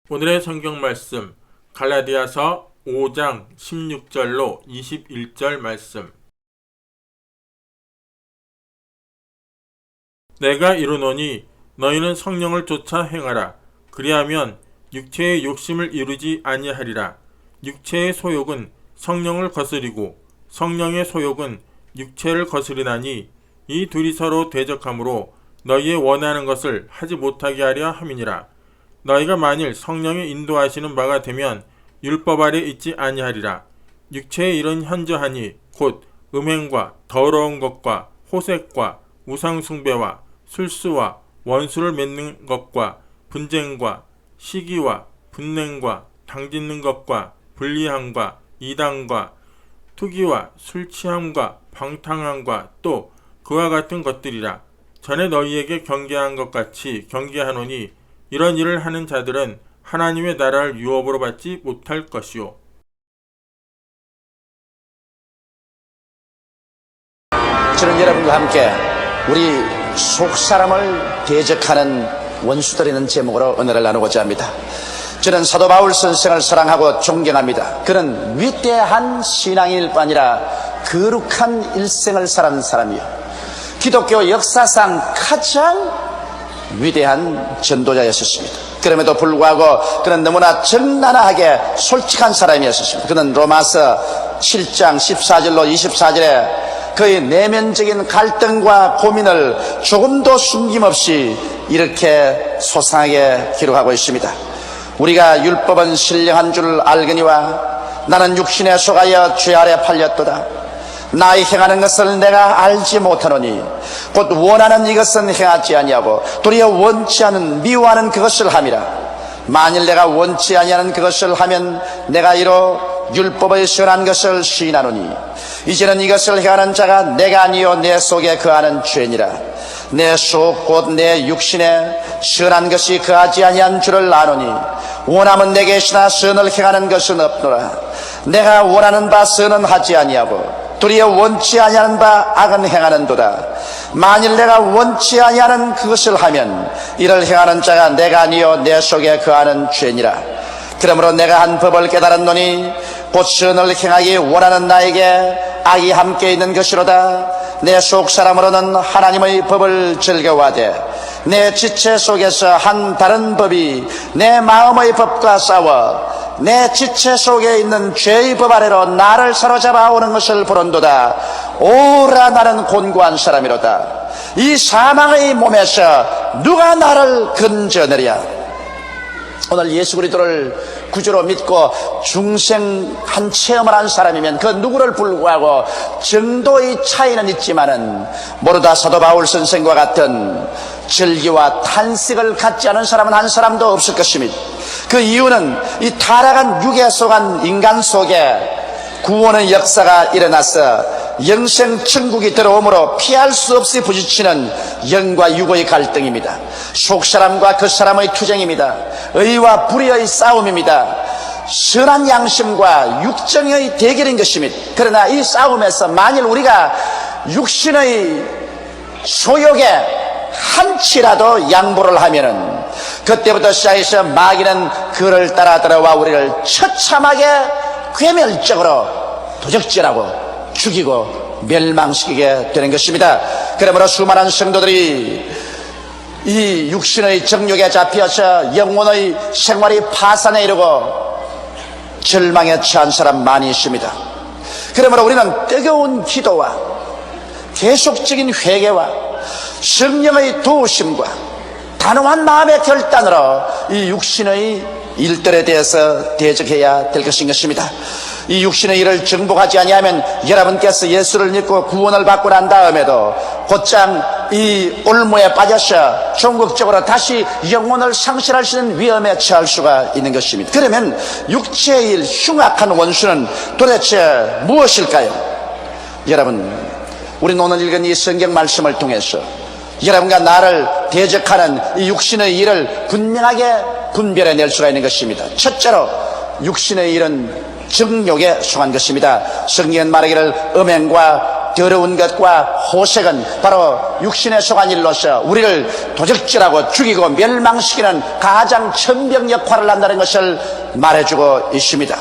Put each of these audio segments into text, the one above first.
오늘의 성경 말씀 갈라디아서 5장 16절로 21절 말씀. 내가 이르노니 너희는 성령을 쫓아 행하라. 그리하면 육체의 욕심을 이루지 아니하리라. 육체의 소욕은 성령을 거스리고 성령의 소욕은 육체를 거스리나니 이 둘이 서로 대적하므로 너희의 원하는 것을 하지 못하게 하려 함이니라. 너희가 만일 성령의 인도하시는 바가 되면 율법 아래 있지 아니하리라. 육체의 일은 현저하니 곧 음행과 더러운 것과 호색과 우상숭배와 술수와 원수를 맺는 것과 분쟁과 시기와 분냉과 당짓는 것과 불리함과 이단과 투기와 술취함과 방탕함과 또 그와 같은 것들이라. 전에 너희에게 경계한 것 같이 경계하노니 이런 일을 하는 자들은 하나님의 나라를 유업으로 받지 못할 것이요. 저는 여러분과 함께 우리 속사람을 대적하는 원수들이라는 제목으로 은혜를 나누고자 합니다. 저는 사도 바울 선생을 사랑하고 존경합니다. 그는 위대한 신앙일 뿐 아니라 거룩한 일생을 살아온 사람이요, 기독교 역사상 가장 위대한 전도자였습니다. 그럼에도 불구하고 그는 너무나 적나라하게 솔직한 사람이었습니다. 그는 로마서 7장 14절로 24절에 그의 내면적인 갈등과 고민을 조금도 숨김없이 이렇게 소상하게 기록하고 있습니다. 우리가 율법은 신령한 줄 알거니와 나는 육신에 속하여 죄 아래 팔렸도다. 나의 행하는 것을 내가 알지 못하노니 곧 원하는 이것은 행하지 아니하고 도리어 원치 않은 미워하는 그것을 함이라. 만일 내가 원치 아니하는 그것을 하면 내가 이로 율법의 선한 것을 시인하노니 이제는 이것을 행하는 자가 내가 아니요 내 속에 거하는 죄니라. 내 속 곧 내 육신에 선한 것이 거하지 아니한 줄을 아노니 원함은 내게 있으나 선을 행하는 것은 없노라. 내가 원하는 바 선은 하지 아니하고 도리어 원치 아니하는 바 악은 행하는도다. 만일 내가 원치 아니하는 그것을 하면 이를 행하는 자가 내가 아니요 내 속에 거하는 죄니라. 그러므로 내가 한 법을 깨달았노니 곧 선을 행하기 원하는 나에게 악이 함께 있는 것이로다. 내 속 사람으로는 하나님의 법을 즐거워하되 내 지체 속에서 한 다른 법이 내 마음의 법과 싸워 내 지체 속에 있는 죄의 법 아래로 나를 사로잡아 오는 것을 보는도다. 오라, 나는 곤고한 사람이로다. 이 사망의 몸에서 누가 나를 건져내랴. 오늘 예수 그리스도를 구주로 믿고 중생한 체험을 한 사람이면 그 누구를 불구하고 정도의 차이는 있지만은 모르다 사도 바울 선생과 같은 절기와 탄식을 갖지 않은 사람은 한 사람도 없을 것입니다. 그 이유는 이 타락한 육에 속한 인간 속에 구원의 역사가 일어나서 영생 천국이 들어오므로 피할 수 없이 부딪히는 영과 육의 갈등입니다. 속사람과 겉사람의 투쟁입니다. 의와 불의의 싸움입니다. 선한 양심과 육정의 대결인 것입니다. 그러나 이 싸움에서 만일 우리가 육신의 소욕에 한치라도 양보를 하면은 그때부터 시작해서 마귀는 그를 따라 들어와 우리를 처참하게 괴멸적으로 도적질하고 죽이고 멸망시키게 되는 것입니다. 그러므로 수많은 성도들이 이 육신의 정욕에 잡혀서 영혼의 생활이 파산에 이르고 절망에 처한 사람 많이 있습니다. 그러므로 우리는 뜨거운 기도와 계속적인 회개와 성령의 도우심과 단호한 마음의 결단으로 이 육신의 일들에 대해서 대적해야 될 것입니다. 이 육신의 일을 정복하지 아니하면 여러분께서 예수를 믿고 구원을 받고 난 다음에도 곧장 이 올무에 빠져서 종국적으로 다시 영혼을 상실할 수 있는 위험에 처할 수가 있는 것입니다. 그러면 육체의 일, 흉악한 원수는 도대체 무엇일까요? 여러분, 우리는 오늘 읽은 이 성경 말씀을 통해서 여러분과 나를 대적하는 이 육신의 일을 분명하게 분별해낼 수가 있는 것입니다. 첫째로 육신의 일은 정욕에 속한 것입니다. 성경은 말하기를 음행과 더러운 것과 호색은 바로 육신에 속한 일로서 우리를 도적질하고 죽이고 멸망시키는 가장 천병 역할을 한다는 것을 말해주고 있습니다.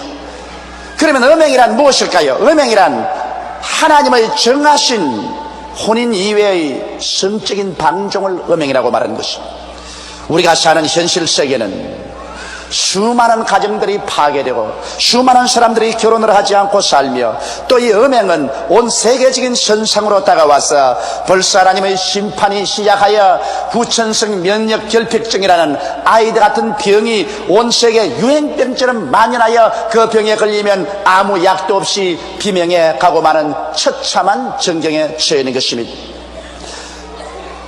그러면 음행이란 무엇일까요? 음행이란 하나님의 정하신 혼인 이외의 성적인 방종을 음행이라고 말하는 것입니다. 우리가 사는 현실 세계는 수많은 가정들이 파괴되고 수많은 사람들이 결혼을 하지 않고 살며 또 이 음행은 온 세계적인 현상으로 다가와서 벌써 하나님의 심판이 시작하여 후천성 면역 결핍증이라는 아이들 같은 병이 온 세계 유행병처럼 만연하여 그 병에 걸리면 아무 약도 없이 비명에 가고 마는 처참한 전경에 처해 있는 것입니다.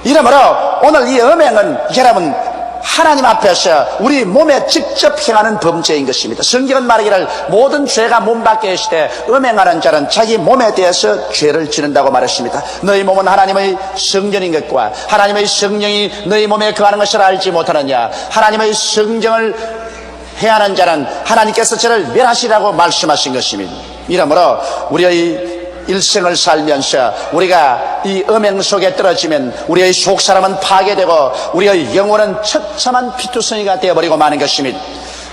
이러므로 오늘 이 음행은 여러분 하나님 앞에서 우리 몸에 직접 행하는 범죄인 것입니다. 성경은 말하기를 모든 죄가 몸 밖에 있을 때 음행하는 자는 자기 몸에 대해서 죄를 지는다고 말했습니다. 너희 몸은 하나님의 성전인 것과 하나님의 성령이 너희 몸에 거하는 것을 알지 못하느냐. 하나님의 성경을 해하는 자는 하나님께서 저를 멸하시라고 말씀하신 것입니다. 이러므로 우리의 일생을 살면서 우리가 이 음행 속에 떨어지면 우리의 속사람은 파괴되고 우리의 영혼은 처참한 피투성이가 되어버리고 마는 것입니다.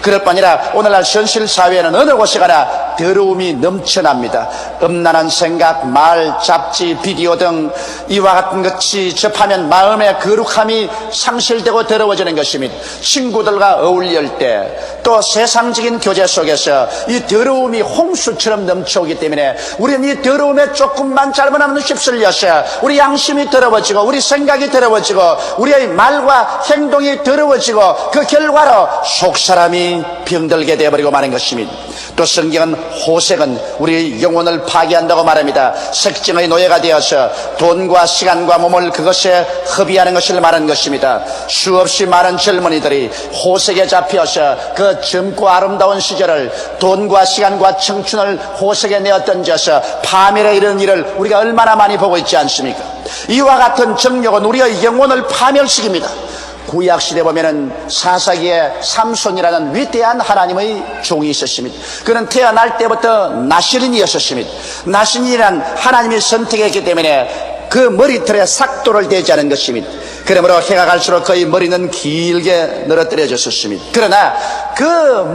그럴 뿐 아니라 오늘날 현실 사회에는 어느 곳에 가나 더러움이 넘쳐납니다. 음란한 생각, 말, 잡지, 비디오 등 이와 같은 것이 접하면 마음의 거룩함이 상실되고 더러워지는 것입니다. 친구들과 어울릴 때 또 세상적인 교제 속에서 이 더러움이 홍수처럼 넘쳐오기 때문에 우리는 이 더러움에 조금만 잘못하면 휩쓸려서 우리 양심이 더러워지고 우리 생각이 더러워지고 우리의 말과 행동이 더러워지고 그 결과로 속사람이 병들게 되어버리고 마는 것입니다. 또 성경은 호색은 우리의 영혼을 파괴한다고 말합니다. 색증의 노예가 되어서 돈과 시간과 몸을 그것에 허비하는 것을 말하는 것입니다. 수없이 많은 젊은이들이 호색에 잡혀서 그 젊고 아름다운 시절을 돈과 시간과 청춘을 호색에 내어 던져서 파멸에 이르는 일을 우리가 얼마나 많이 보고 있지 않습니까? 이와 같은 정욕은 우리의 영혼을 파멸시킵니다. 구약시대 보면은 사사기에 삼손이라는 위대한 하나님의 종이 있었습니다. 그는 태어날 때부터 나시린이었습니다. 나시린이란 하나님이 선택했기 때문에 그 머리털에 삭도를 대지 않은 것입니다. 그러므로 해가 갈수록 그의 머리는 길게 늘어뜨려졌습니다. 그러나 그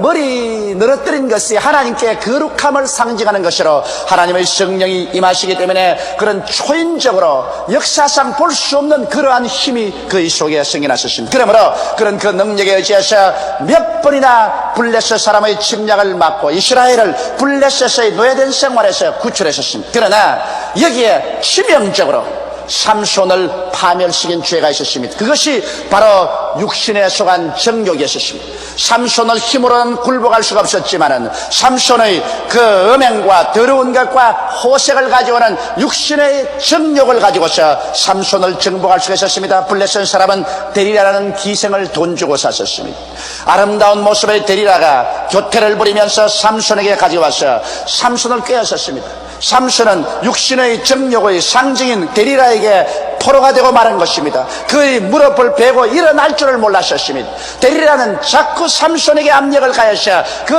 머리 늘어뜨린 것이 하나님께 거룩함을 상징하는 것으로 하나님의 성령이 임하시기 때문에 그런 초인적으로 역사상 볼 수 없는 그러한 힘이 그의 속에 생겨났었습니다. 그러므로 그런 그 능력에 의지해서 몇 번이나 블레셋 사람의 침략을 막고 이스라엘을 블레셋의 노예된 생활에서 구출했었습니다. 그러나 여기에 치명적으로 삼손을 파멸시킨 죄가 있었습니다. 그것이 바로 육신에 속한 정욕이었습니다. 삼손을 힘으로는 굴복할 수가 없었지만은 삼손의 그 음행과 더러운 것과 호색을 가지고는 육신의 정욕을 가지고서 삼손을 정복할 수가 있었습니다. 블레셋 사람은 데리라라는 기생을 돈 주고 샀었습니다. 아름다운 모습의 데리라가 교태를 부리면서 삼손에게 가져와서 삼손을 꿰었었습니다. 삼손은 육신의 정욕의 상징인 데리라에게 포로가 되고 말한 것입니다. 그의 무릎을 베고 일어날 줄을 몰랐었습니다. 데리라는 자꾸 삼손에게 압력을 가해서 그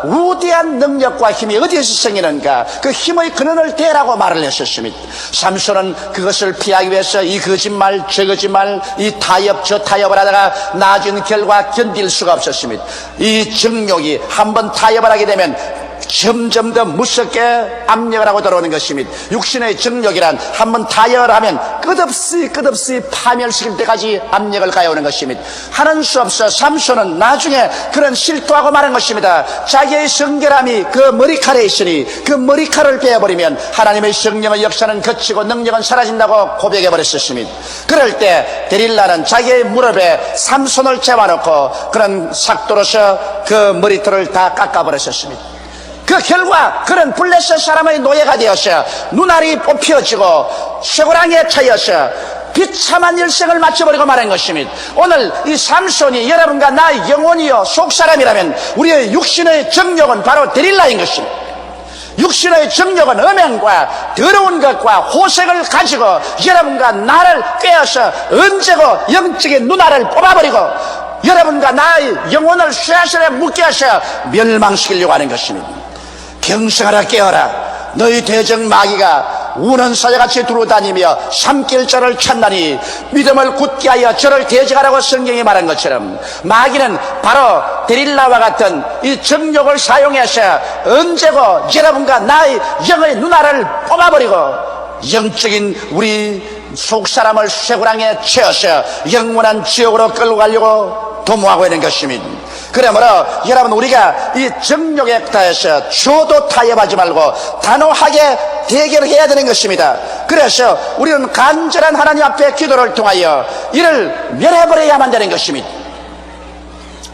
위대한 능력과 힘이 어디에서 생기는가 그 힘의 근원을 대라고 말을 했었습니다. 삼손은 그것을 피하기 위해서 이 거짓말 저 거짓말 이 타협 저 타협을 하다가 나중 결과 견딜 수가 없었습니다. 이 정욕이 한번 타협을 하게 되면 점점 더 무섭게 압력을 하고 들어오는 것입니다. 육신의 정욕이란 한번 타협을 하면 끝없이 파멸시킬 때까지 압력을 가해오는 것입니다. 하는 수 없어 삼손은 나중에 그런 실토하고 말한 것입니다. 자기의 성결함이 그 머리칼에 있으니 그 머리칼을 베어버리면 하나님의 성령의 역사는 거치고 능력은 사라진다고 고백해버렸습니다. 그럴 때 데릴라는 자기의 무릎에 삼손을 재워놓고 그런 삭도로서 그 머리털을 다 깎아버렸습니다. 그 결과 그런 블레셋 사람의 노예가 되어서 눈알이 뽑혀지고 쇠고랑이에 차여서 비참한 일생을 마쳐버리고 말한 것입니다. 오늘 이 삼손이 여러분과 나의 영혼이요 속사람이라면 우리의 육신의 정욕은 바로 데릴라인 것입니다. 육신의 정욕은 음행과 더러운 것과 호색을 가지고 여러분과 나를 꿰어서 언제고 영적인 눈알을 뽑아버리고 여러분과 나의 영혼을 쇠하실에 묶게 하셔 멸망시키려고 하는 것입니다. 경성하라 깨어라. 너희 대적 마귀가 우는 사자같이 두루다니며 삼킬자를 찾나니 믿음을 굳게 하여 저를 대적하라고 성경이 말한 것처럼 마귀는 바로 데릴라와 같은 이 정욕을 사용해서 언제고 여러분과 나의 영의 눈알을 뽑아버리고 영적인 우리 속사람을 쇠고랑에 채워서 영원한 지옥으로 끌고 가려고 도모하고 있는 것입니다. 그러므로 여러분, 우리가 이 정욕에 대해서 저도 타협하지 말고 단호하게 대결해야 되는 것입니다. 그래서 우리는 간절한 하나님 앞에 기도를 통하여 이를 멸해버려야만 되는 것입니다.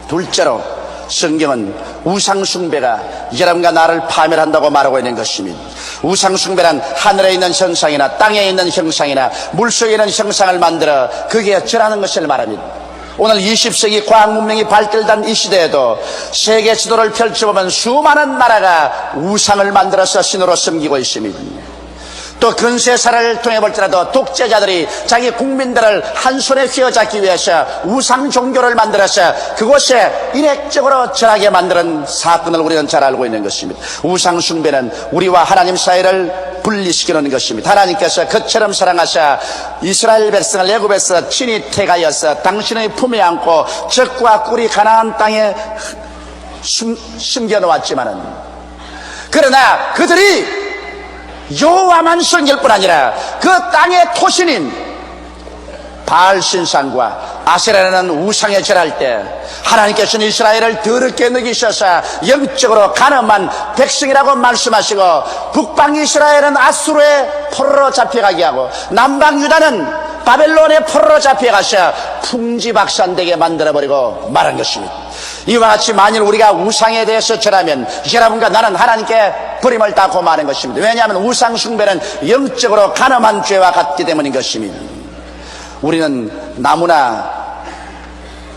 둘째로, 성경은 우상숭배가 여러분과 나를 파멸한다고 말하고 있는 것입니다. 우상숭배란 하늘에 있는 형상이나 땅에 있는 형상이나 물속에 있는 형상을 만들어 그게 절하는 것을 말합니다. 오늘 20세기 과학문명이 발달된 이 시대에도 세계 지도를 펼쳐보면 수많은 나라가 우상을 만들어서 신으로 섬기고 있습니다. 또 근세사를 통해 볼지라도 독재자들이 자기 국민들을 한 손에 휘어잡기 위해서 우상 종교를 만들어서 그곳에 인획적으로 절하게 만드는 사건을 우리는 잘 알고 있는 것입니다. 우상 숭배는 우리와 하나님 사이를 분리시키는 것입니다. 하나님께서 그처럼 사랑하사 이스라엘 백성을 애굽에서 친히 택하여서 당신의 품에 안고 적과 꿀이 가나안 땅에 숨겨놓았지만은, 그러나 그들이 여호와만 섬길 뿐 아니라 그 땅의 토신인 바알 신상과 아세라라는 우상에 절할 때 하나님께서는 이스라엘을 더럽게 느끼셔서 영적으로 가늠한 백성이라고 말씀하시고, 북방 이스라엘은 아수르의 포로로 잡혀가게 하고 남방 유다는 바벨론의 포로로 잡혀가서 풍지박산되게 만들어버리고 말한 것입니다. 이와 같이 만일 우리가 우상에 대해서 절하면 여러분과 나는 하나님께 버림을 닦고 마는 것입니다. 왜냐하면 우상 숭배는 영적으로 가늠한 죄와 같기 때문인 것입니다. 우리는 나무나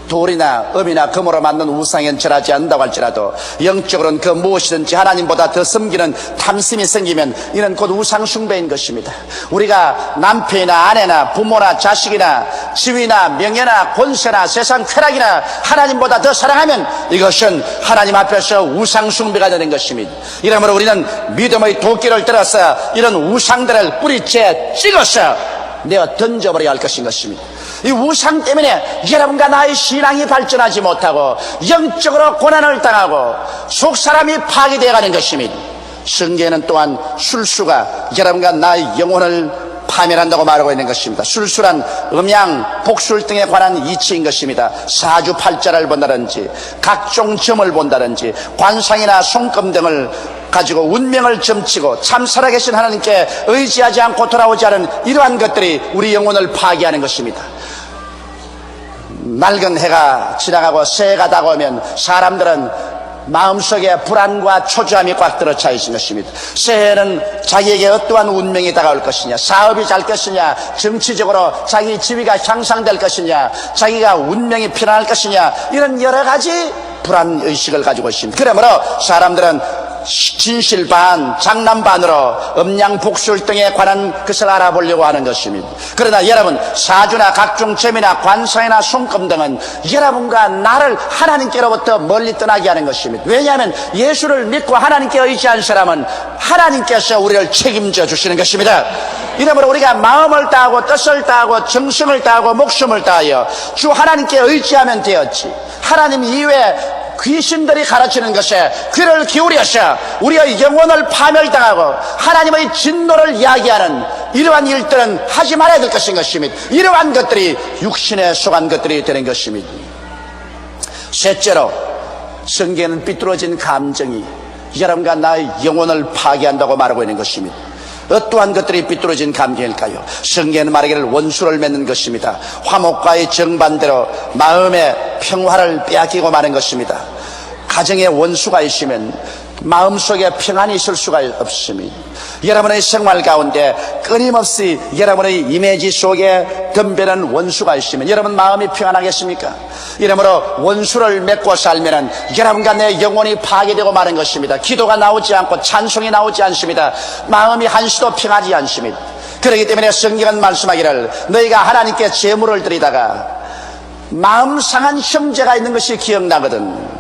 돌이나 금이나 금으로 만든 우상엔 절하지 않는다고 할지라도 영적으로는 그 무엇이든지 하나님보다 더 섬기는 탐심이 생기면 이는 곧 우상 숭배인 것입니다. 우리가 남편이나 아내나 부모나 자식이나 지위나 명예나 권세나 세상 쾌락이나 하나님보다 더 사랑하면 이것은 하나님 앞에서 우상 숭배가 되는 것입니다. 이러므로 우리는 믿음의 도끼를 들어서 이런 우상들을 뿌리째 찍어서 내어 던져버려야 할 것인 것입니다. 이 우상 때문에 여러분과 나의 신앙이 발전하지 못하고 영적으로 고난을 당하고 속사람이 파괴되어가는 것입니다. 성경에는 또한 술수가 여러분과 나의 영혼을 파멸한다고 말하고 있는 것입니다. 술수란 음양, 복술 등에 관한 이치인 것입니다. 사주팔자를 본다든지 각종 점을 본다든지 관상이나 손금 등을 가지고 운명을 점치고 참 살아계신 하나님께 의지하지 않고 돌아오지 않은 이러한 것들이 우리 영혼을 파괴하는 것입니다. 낡은 해가 지나가고 새해가 다가오면 사람들은 마음속에 불안과 초조함이 꽉 들어차 있는 것입니다. 새해는 자기에게 어떠한 운명이 다가올 것이냐, 사업이 잘 것이냐, 정치적으로 자기 지위가 향상될 것이냐, 자기가 운명이 편안할 것이냐, 이런 여러 가지 불안의식을 가지고 있습니다. 그러므로 사람들은 진실 반, 장난 반으로 음양복술 등에 관한 것을 알아보려고 하는 것입니다. 그러나 여러분, 사주나 각종 점이나 관상이나 손금 등은 여러분과 나를 하나님께로부터 멀리 떠나게 하는 것입니다. 왜냐하면 예수를 믿고 하나님께 의지한 사람은 하나님께서 우리를 책임져 주시는 것입니다. 이러므로 우리가 마음을 다하고 뜻을 다하고 정성을 다하고 목숨을 다하여 주 하나님께 의지하면 되었지, 하나님 이외에 귀신들이 가르치는 것에 귀를 기울여서 우리의 영혼을 파멸당하고 하나님의 진노를 이야기하는 이러한 일들은 하지 말아야 될 것인 것입니다. 이러한 것들이 육신에 속한 것들이 되는 것입니다. 셋째로, 성경에는 삐뚤어진 감정이 여러분과 나의 영혼을 파괴한다고 말하고 있는 것입니다. 어떠한 것들이 삐뚤어진 감정일까요? 성경에는 말하기를 원수를 맺는 것입니다. 화목과의 정반대로 마음의 평화를 빼앗기고 마는 것입니다. 가정에 원수가 있으면 마음속에 평안이 있을 수가 없습니다. 여러분의 생활 가운데 끊임없이 여러분의 이미지 속에 덤벼는 원수가 있으면 여러분 마음이 평안하겠습니까? 이러므로 원수를 맺고 살면 여러분과 내 영혼이 파괴되고 마는 것입니다. 기도가 나오지 않고 찬송이 나오지 않습니다. 마음이 한시도 평하지 않습니다. 그렇기 때문에 성경은 말씀하기를 너희가 하나님께 제물을 드리다가 마음 상한 형제가 있는 것이 기억나거든.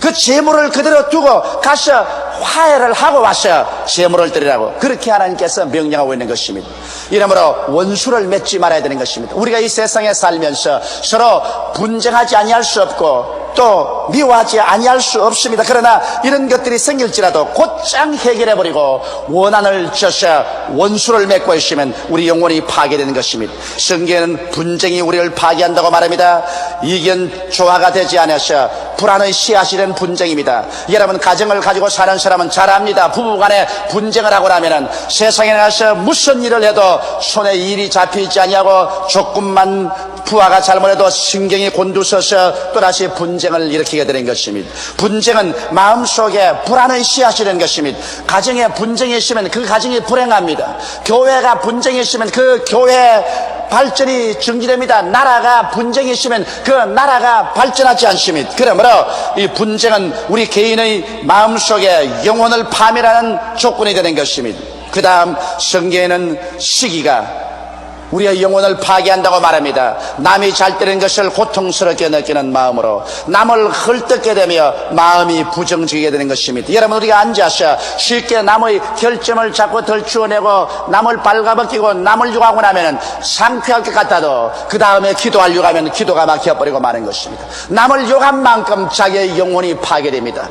그 제물을 그대로 두고 가서 화해를 하고 와서 제물을 드리라고 그렇게 하나님께서 명령하고 있는 것입니다. 이러므로 원수를 맺지 말아야 되는 것입니다. 우리가 이 세상에 살면서 서로 분쟁하지 아니할 수 없고 또 미워하지 아니할 수 없습니다. 그러나 이런 것들이 생길지라도 곧장 해결해버리고 원한을 져서 원수를 맺고 있으면 우리 영혼이 파괴되는 것입니다. 성경에는 분쟁이 우리를 파괴한다고 말합니다. 이견 조화가 되지 않아서 불안의 씨앗이 된 분쟁입니다. 여러분 가정을 가지고 사는 사람은 잘 압니다. 부부간에 분쟁을 하고 나면은 세상에 나가서 무슨 일을 해도 손에 일이 잡히지 아니하고 조금만 부하가 잘못해도 신경이 곤두서서 또다시 분쟁을 일으키게 되는 것입니다. 분쟁은 마음속에 불안의 씨앗이 되는 것입니다. 가정에 분쟁이 있으면 그 가정이 불행합니다. 교회가 분쟁이 있으면 그 교회 발전이 중지됩니다. 나라가 분쟁이 있으면 그 나라가 발전하지 않습니다. 그러므로 이 분쟁은 우리 개인의 마음속에 영혼을 파멸하는 조건이 되는 것입니다. 그 다음 성경에는 시기가 우리의 영혼을 파괴한다고 말합니다. 남이 잘 되는 것을 고통스럽게 느끼는 마음으로 남을 헐뜯게 되며 마음이 부정적이게 되는 것입니다. 여러분 우리가 앉아서 쉽게 남의 결점을 자꾸 덜추어내고 남을 발가벗기고 남을 욕하고 나면 상쾌할 것 같아도 그 다음에 기도하려고 하면 기도가 막혀버리고 마는 것입니다. 남을 욕한 만큼 자기의 영혼이 파괴됩니다.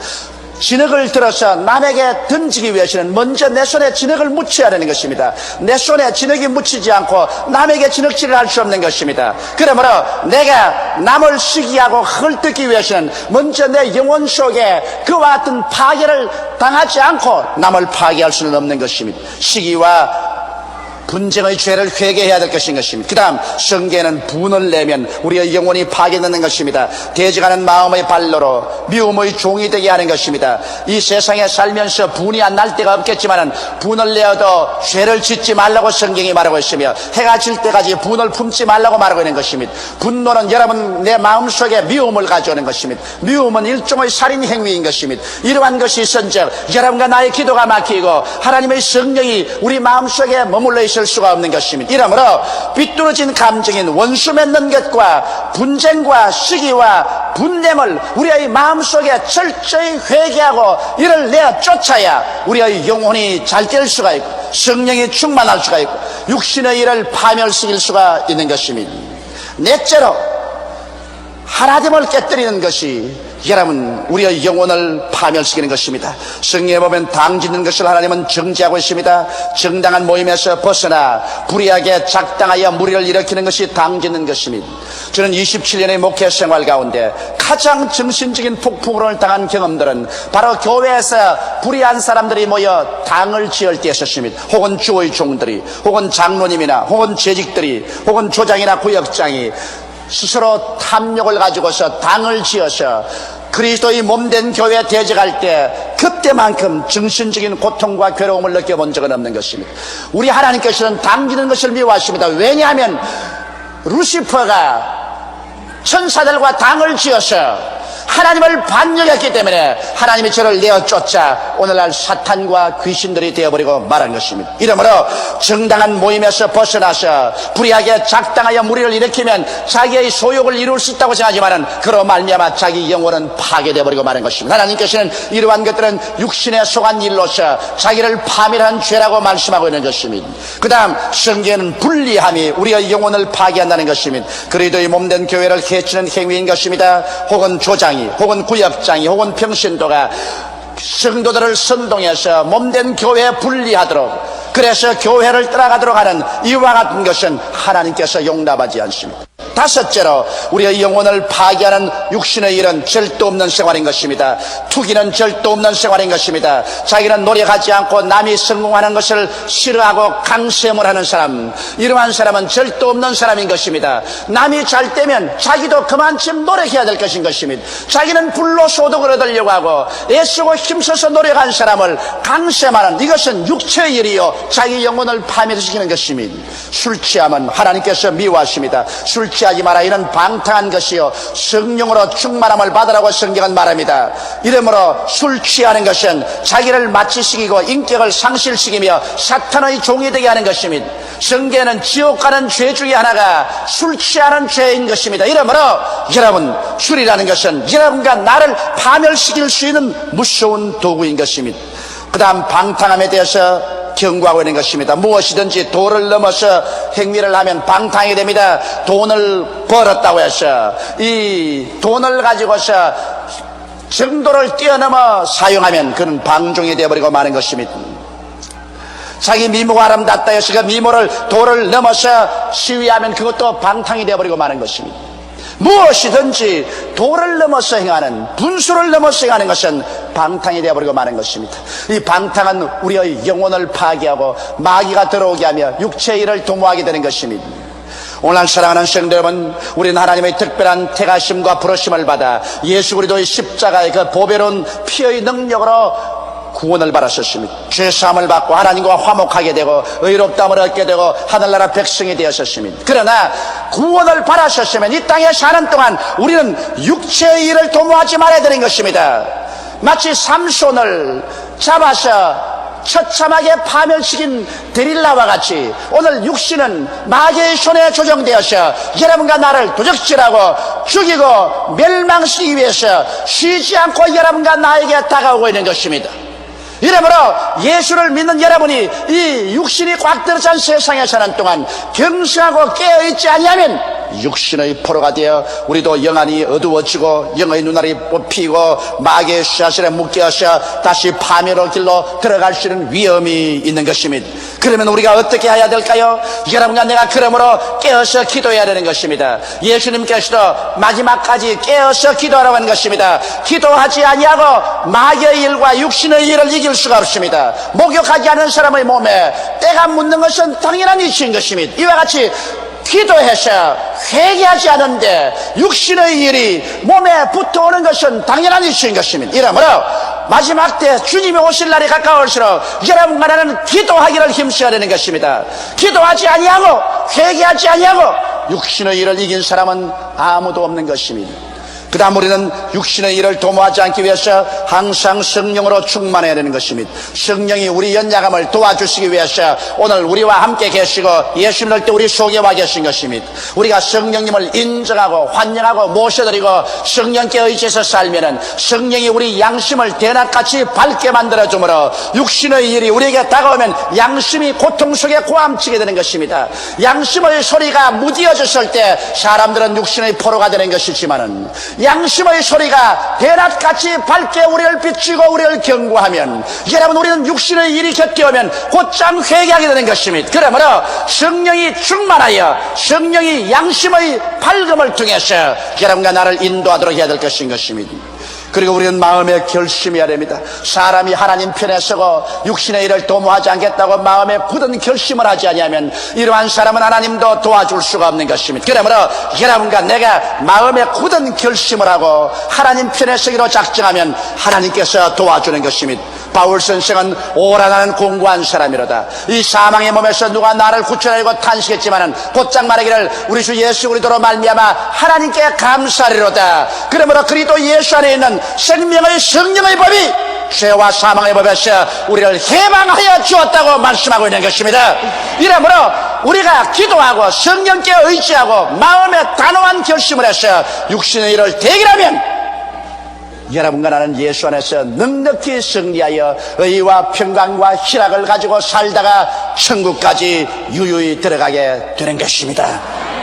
진흙을 들어서 남에게 던지기 위해서는 먼저 내 손에 진흙을 묻혀야 되는 것입니다. 내 손에 진흙이 묻히지 않고 남에게 진흙질을 할 수 없는 것입니다. 그러므로 내가 남을 시기하고 헐뜯기 위해서는 먼저 내 영혼 속에 그와 같은 파괴를 당하지 않고 남을 파괴할 수는 없는 것입니다. 시기와 분쟁의 죄를 회개해야 될 것인 것입니다. 그 다음 성경에는 분을 내면 우리의 영혼이 파괴되는 것입니다. 대적하는 마음의 발로로 미움의 종이 되게 하는 것입니다. 이 세상에 살면서 분이 안 날 때가 없겠지만 분을 내어도 죄를 짓지 말라고 성경이 말하고 있으며 해가 질 때까지 분을 품지 말라고 말하고 있는 것입니다. 분노는 여러분 내 마음속에 미움을 가져오는 것입니다. 미움은 일종의 살인 행위인 것입니다. 이러한 것이 있은즉 여러분과 나의 기도가 막히고 하나님의 성령이 우리 마음속에 머물러 있을 수가 없는 것입니다. 이러므로 삐뚤어진 감정인 원수 맺는 것과 분쟁과 시기와 분냄을 우리의 마음속에 철저히 회개하고 이를 내어 쫓아야 우리의 영혼이 잘 될 수가 있고 성령이 충만할 수가 있고 육신의 일을 파멸시킬 수가 있는 것입니다. 넷째로 하나됨을 깨뜨리는 것이 여러분 우리의 영혼을 파멸시키는 것입니다. 성경에 보면 당 짓는 것을 하나님은 정지하고 있습니다. 정당한 모임에서 벗어나 불의하게 작당하여 무리를 일으키는 것이 당 짓는 것입니다. 저는 27년의 목회 생활 가운데 가장 정신적인 폭풍을 당한 경험들은 바로 교회에서 불의한 사람들이 모여 당을 지을 때였습니다. 혹은 주의 종들이 혹은 장로님이나 혹은 재직들이 혹은 조장이나 구역장이 스스로 탐욕을 가지고서 당을 지어서 그리스도의 몸된 교회에 대적할 때 그때만큼 정신적인 고통과 괴로움을 느껴본 적은 없는 것입니다. 우리 하나님께서는 당기는 것을 미워하십니다. 왜냐하면 루시퍼가 천사들과 당을 지어서 하나님을 반역했기 때문에 하나님이 저를 내어 쫓아 오늘날 사탄과 귀신들이 되어버리고 말한 것입니다. 이러므로 정당한 모임에서 벗어나서 불의하게 작당하여 무리를 일으키면 자기의 소욕을 이룰 수 있다고 생각하지만 그로 말미암아 자기 영혼은 파괴되어버리고 마는 것입니다. 하나님께서는 이러한 것들은 육신에 속한 일로서 자기를 파멸한 죄라고 말씀하고 있는 것입니다. 그 다음 성경에는 불리함이 우리의 영혼을 파괴한다는 것입니다. 그리스도의 몸된 교회를 해치는 행위인 것입니다. 혹은 조장이 혹은 구역장이 혹은 평신도가 성도들을 선동해서 몸된 교회에 분리하도록 그래서 교회를 떠나가도록 하는 이와 같은 것은 하나님께서 용납하지 않습니다. 다섯째로 우리의 영혼을 파괴하는 육신의 일은 절도 없는 생활인 것입니다. 투기는 절도 없는 생활인 것입니다. 자기는 노력하지 않고 남이 성공하는 것을 싫어하고 강sem을 하는 사람, 이러한 사람은 절도 없는 사람인 것입니다. 남이 잘 되면 자기도 그만큼 노력해야 될 것인 것입니다. 자기는 불로소득을 얻으려고 하고 애쓰고 힘써서 노력한 사람을 강sem하는 이것은 육체의 일이요 자기 영혼을 파멸시키는 것입니다. 술 취함은 하나님께서 미워하십니다. 술 취하지 마라. 이는 방탕한 것이요 성령으로 충만함을 받으라고 성경은 말합니다. 이러므로 술 취하는 것은 자기를 마취시키고 인격을 상실시키며 사탄의 종이 되게 하는 것입니다. 성경에는 지옥 가는 죄 중에 하나가 술 취하는 죄인 것입니다. 이러므로 여러분 술이라는 것은 여러분과 나를 파멸시킬 수 있는 무서운 도구인 것입니다. 그 다음 방탕함에 대해서 경고하고 있는 것입니다. 무엇이든지 도를 넘어서 행위를 하면 방탕이 됩니다. 돈을 벌었다고 해서 이 돈을 가지고서 정도를 뛰어넘어 사용하면 그는 방종이 되어버리고 마는 것입니다. 자기 미모가 아름답다 해서 그 미모를 도를 넘어서 시위하면 그것도 방탕이 되어버리고 마는 것입니다. 무엇이든지 도를 넘어서 행하는, 분수를 넘어서 행하는 것은 방탕이 되어버리고 마는 것입니다. 이 방탕은 우리의 영혼을 파괴하고 마귀가 들어오게 하며 육체의 일을 도모하게 되는 것입니다. 오늘 사랑하는 성도 여러분, 우리는 하나님의 특별한 택하심과 부르심을 받아 예수 그리스도의 십자가의 그 보배로운 피의 능력으로 구원을 받았었습니다. 죄사함을 받고 하나님과 화목하게 되고 의롭다함을 얻게 되고 하늘나라 백성이 되었었습니다. 그러나 구원을 받았었으면 이 땅에 사는 동안 우리는 육체의 일을 도모하지 말아야 되는 것입니다. 마치 삼손을 잡아서 처참하게 파멸시킨 데릴라와 같이 오늘 육신은 마귀의 손에 조정되어서 여러분과 나를 도적질하고 죽이고 멸망시키기 위해서 쉬지 않고 여러분과 나에게 다가오고 있는 것입니다. 이러므로 예수를 믿는 여러분이 이 육신이 꽉 들어찬 세상에 사는 동안 경성하고 깨어있지 아니하면 육신의 포로가 되어 우리도 영안이 어두워지고 영의 눈알이 뽑히고 마귀의 샤슬에 묶여서 다시 파멸의 길로 들어갈 수 있는 위험이 있는 것입니다. 그러면 우리가 어떻게 해야 될까요? 여러분과 내가 그러므로 깨어서 기도해야 되는 것입니다. 예수님께서도 마지막까지 깨어서 기도하라고 하는 것입니다. 기도하지 아니하고 마귀의 일과 육신의 일을 이길 수가 없습니다. 목욕하지 않은 사람의 몸에 때가 묻는 것은 당연한 이치인 것입니다. 이와 같이 기도해서 회개하지 않은데 육신의 일이 몸에 붙어오는 것은 당연한 이치인 것입니다. 이러므로 마지막 때 주님이 오실 날이 가까울수록 여러분과 나는 기도하기를 힘써야 되는 것입니다. 기도하지 아니하고 회개하지 아니하고 육신의 일을 이긴 사람은 아무도 없는 것입니다. 그 다음 우리는 육신의 일을 도모하지 않기 위해서 항상 성령으로 충만해야 되는 것입니다. 성령이 우리 연약함을 도와주시기 위해서 오늘 우리와 함께 계시고 예수 믿을 때 우리 속에 와 계신 것입니다. 우리가 성령님을 인정하고 환영하고 모셔드리고 성령께 의지해서 살면은 성령이 우리 양심을 대낮같이 밝게 만들어주므로 육신의 일이 우리에게 다가오면 양심이 고통 속에 고함치게 되는 것입니다. 양심의 소리가 무디어졌을 때 사람들은 육신의 포로가 되는 것이지만은 양심의 소리가 대낮같이 밝게 우리를 비추고 우리를 경고하면 여러분 우리는 육신의 일이 곁에 오면 곧장 회개하게 되는 것입니다. 그러므로 성령이 충만하여 성령이 양심의 밝음을 통해서 여러분과 나를 인도하도록 해야 될 것인 것입니다. 그리고 우리는 마음에 결심해야 됩니다. 사람이 하나님 편에 서고 육신의 일을 도모하지 않겠다고 마음에 굳은 결심을 하지 아니하면 이러한 사람은 하나님도 도와줄 수가 없는 것입니다. 그러므로 여러분과 내가 마음에 굳은 결심을 하고 하나님 편에 서기로 작정하면 하나님께서 도와주는 것입니다. 바울 선생은 오라 나는 공고한 사람이로다. 이 사망의 몸에서 누가 나를 구출하려고 탄식했지만은 곧장 말하기를 우리 주 예수 그리스도로 말미암아 하나님께 감사하리로다. 그러므로 그리스도 예수 안에 있는 생명의 성령의 법이 죄와 사망의 법에서 우리를 해방하여 주었다고 말씀하고 있는 것입니다. 이러므로 우리가 기도하고 성령께 의지하고 마음에 단호한 결심을 해서 육신의 일을 대결하면 여러분과 나는 예수 안에서 넉넉히 승리하여 의와 평강과 희락을 가지고 살다가 천국까지 유유히 들어가게 되는 것입니다.